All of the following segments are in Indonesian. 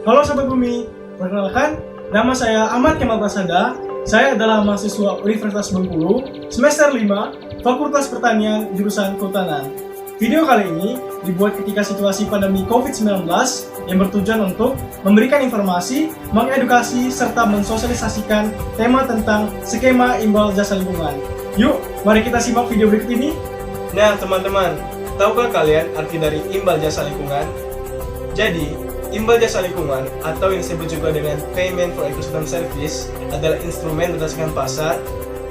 Halo Sobat Bumi, perkenalkan, nama saya Ahmad Kemal Prasada. Saya adalah mahasiswa Universitas Bengkulu, semester 5, Fakultas Pertanian, jurusan Kehutanan. Video kali ini dibuat ketika situasi pandemi COVID-19 yang bertujuan untuk memberikan informasi, mengedukasi, serta mensosialisasikan tema tentang skema imbal jasa lingkungan. Yuk, mari kita simak video berikut ini. Nah teman-teman, tahukah kalian arti dari imbal jasa lingkungan? Jadi, imbal jasa lingkungan atau yang disebut juga dengan Payment for Ecosystem Service adalah instrumen berdasarkan pasar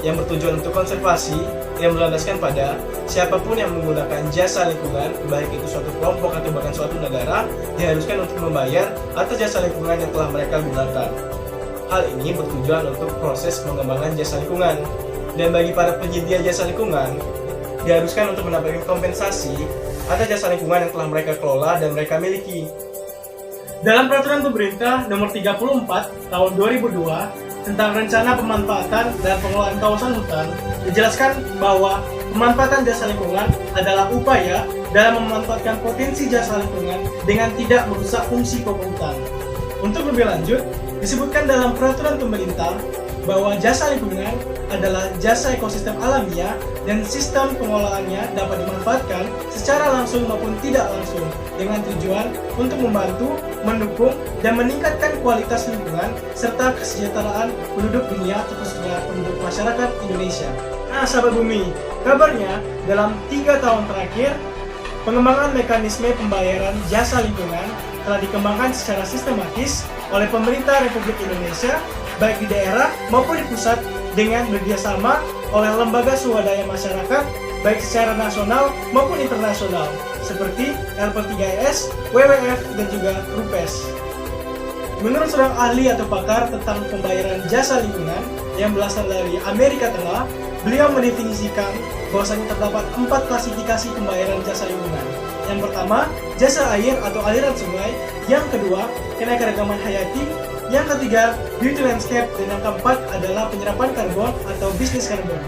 yang bertujuan untuk konservasi yang berlandaskan pada siapapun yang menggunakan jasa lingkungan, baik itu suatu kelompok atau bahkan suatu negara, diharuskan untuk membayar atas jasa lingkungan yang telah mereka gunakan. Hal ini bertujuan untuk proses pengembangan jasa lingkungan, dan bagi para penyedia jasa lingkungan diharuskan untuk mendapatkan kompensasi atas jasa lingkungan yang telah mereka kelola dan mereka miliki. Dalam Peraturan Pemerintah Nomor 34 Tahun 2002 tentang Rencana Pemanfaatan dan Pengelolaan Kawasan Hutan, dijelaskan bahwa pemanfaatan jasa lingkungan adalah upaya dalam memanfaatkan potensi jasa lingkungan dengan tidak merusak fungsi pokok hutan. Untuk lebih lanjut, disebutkan dalam Peraturan Pemerintah bahwa jasa lingkungan adalah jasa ekosistem alamiah dan sistem pengelolaannya dapat dimanfaatkan secara langsung maupun tidak langsung dengan tujuan untuk membantu, mendukung, dan meningkatkan kualitas lingkungan serta kesejahteraan penduduk dunia khususnya penduduk masyarakat Indonesia. Nah sahabat bumi, kabarnya dalam 3 tahun terakhir pengembangan mekanisme pembayaran jasa lingkungan telah dikembangkan secara sistematis oleh pemerintah Republik Indonesia baik di daerah maupun di pusat dengan bekerjasama oleh lembaga swadaya masyarakat baik secara nasional maupun internasional seperti LP3S, WWF, dan juga RUPES. Menurut seorang ahli atau pakar tentang pembayaran jasa lingkungan yang berasal dari Amerika Tengah, beliau mendefinisikan bahwasanya terdapat 4 klasifikasi pembayaran jasa lingkungan. Yang pertama, jasa air atau aliran sungai. Yang kedua, keanekaragaman hayati. Yang ketiga, beauty landscape. Dan yang keempat adalah penyerapan karbon atau bisnis karbon.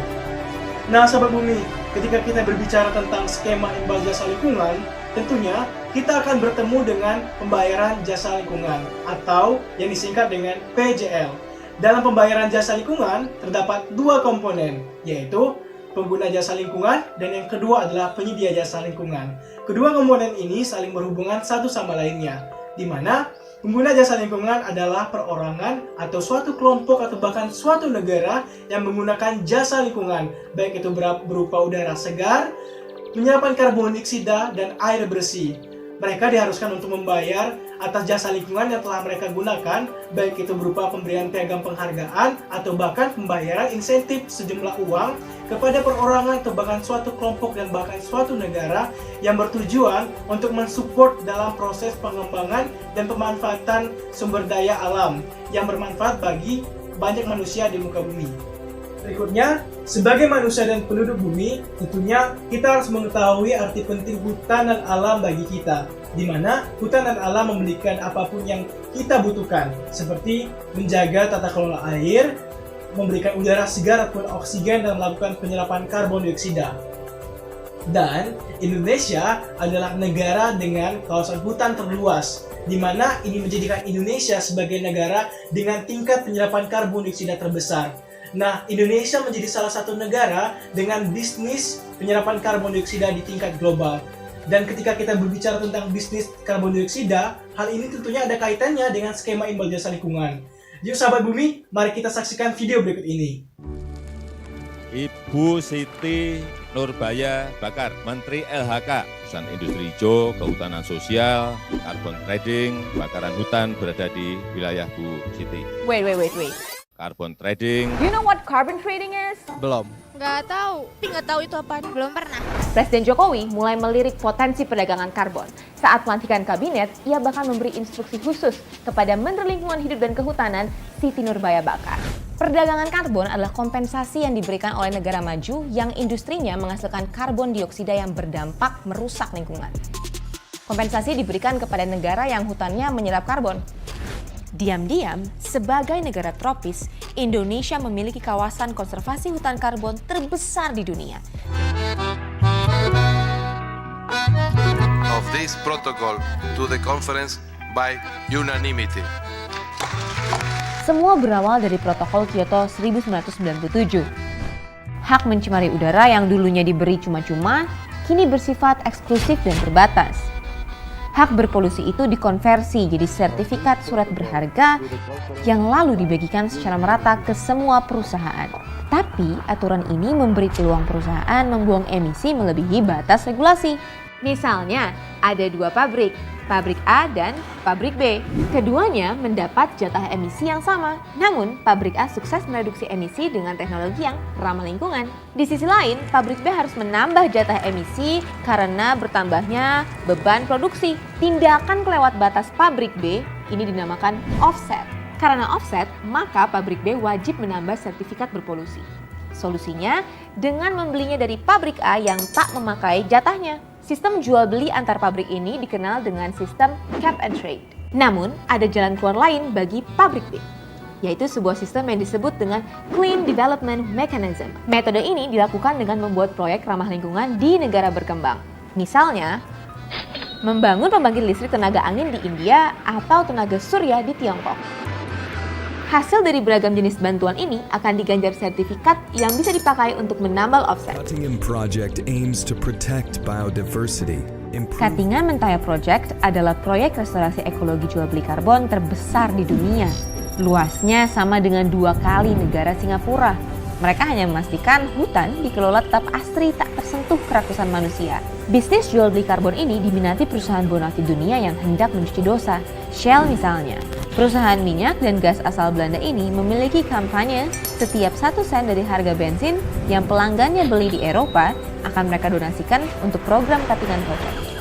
Nah, sahabat bumi, ketika kita berbicara tentang skema imbal jasa lingkungan, tentunya kita akan bertemu dengan pembayaran jasa lingkungan atau yang disingkat dengan PJL. Dalam pembayaran jasa lingkungan terdapat 2 komponen, yaitu pengguna jasa lingkungan dan yang kedua adalah penyedia jasa lingkungan. Kedua komponen ini saling berhubungan satu sama lainnya, di mana pengguna jasa lingkungan adalah perorangan atau suatu kelompok atau bahkan suatu negara yang menggunakan jasa lingkungan, baik itu berupa udara segar, penyerapan karbon dioksida, dan air bersih. Mereka diharuskan untuk membayar atas jasa lingkungan yang telah mereka gunakan, baik itu berupa pemberian piagam penghargaan atau bahkan pembayaran insentif sejumlah uang kepada perorangan atau bahkan suatu kelompok dan bahkan suatu negara yang bertujuan untuk mensupport dalam proses pengembangan dan pemanfaatan sumber daya alam yang bermanfaat bagi banyak manusia di muka bumi. Berikutnya, sebagai manusia dan penduduk bumi, tentunya kita harus mengetahui arti penting hutan dan alam bagi kita, di mana hutan dan alam memberikan apapun yang kita butuhkan, seperti menjaga tata kelola air, memberikan udara segar ataupun oksigen, dan melakukan penyerapan karbon dioksida. Dan Indonesia adalah negara dengan kawasan hutan terluas, di mana ini menjadikan Indonesia sebagai negara dengan tingkat penyerapan karbon dioksida terbesar. Nah, Indonesia menjadi salah satu negara dengan bisnis penyerapan karbon dioksida di tingkat global. Dan ketika kita berbicara tentang bisnis karbon dioksida, hal ini tentunya ada kaitannya dengan skema imbal jasa lingkungan. Yuk sahabat bumi, mari kita saksikan video berikut ini. Ibu Siti Nurbaya Bakar, Menteri LHK, Urusan Industri Hijau, Kehutanan Sosial, Carbon Trading, Bakaran Hutan berada di wilayah Bu Siti. Wait. Carbon Trading. You know what carbon trading is? Belum. Nggak tahu. Tapi nggak tahu itu apa. Belum pernah. Presiden Jokowi mulai melirik potensi perdagangan karbon. Saat pelantikan kabinet, ia bahkan memberi instruksi khusus kepada Menteri Lingkungan Hidup dan Kehutanan, Siti Nurbaya Bakar. Perdagangan karbon adalah kompensasi yang diberikan oleh negara maju yang industrinya menghasilkan karbon dioksida yang berdampak merusak lingkungan. Kompensasi diberikan kepada negara yang hutannya menyerap karbon. Diam-diam, sebagai negara tropis, Indonesia memiliki kawasan konservasi hutan karbon terbesar di dunia. Of this protocol to the conference by unanimity. Semua berawal dari Protokol Kyoto 1997. Hak mencemari udara yang dulunya diberi cuma-cuma, kini bersifat eksklusif dan terbatas. Hak berpolusi itu dikonversi jadi sertifikat surat berharga yang lalu dibagikan secara merata ke semua perusahaan. Tapi aturan ini memberi peluang perusahaan membuang emisi melebihi batas regulasi. Misalnya, ada dua pabrik A dan pabrik B. Keduanya mendapat jatah emisi yang sama. Namun, pabrik A sukses mereduksi emisi dengan teknologi yang ramah lingkungan. Di sisi lain, pabrik B harus menambah jatah emisi karena bertambahnya beban produksi. Tindakan kelewat batas pabrik B ini dinamakan offset. Karena offset, maka pabrik B wajib menambah sertifikat berpolusi. Solusinya, dengan membelinya dari pabrik A yang tak memakai jatahnya. Sistem jual beli antar pabrik ini dikenal dengan sistem cap and trade. Namun, ada jalan keluar lain bagi pabrik B, yaitu sebuah sistem yang disebut dengan Clean Development Mechanism. Metode ini dilakukan dengan membuat proyek ramah lingkungan di negara berkembang. Misalnya, membangun pembangkit listrik tenaga angin di India atau tenaga surya di Tiongkok. Hasil dari beragam jenis bantuan ini akan diganjar sertifikat yang bisa dipakai untuk menambal offset. Katingan Project aims to protect biodiversity. Katingan Mentaya Project adalah proyek restorasi ekologi jual beli karbon terbesar di dunia. Luasnya sama dengan 2 kali negara Singapura. Mereka hanya memastikan hutan dikelola tetap asri tak tersentuh kerakusan manusia. Bisnis jual beli karbon ini diminati perusahaan bonafit dunia yang hendak mencuci dosa. Shell misalnya. Perusahaan minyak dan gas asal Belanda ini memiliki kampanye setiap 1 sen dari harga bensin yang pelanggannya beli di Eropa akan mereka donasikan untuk program Katingan Project.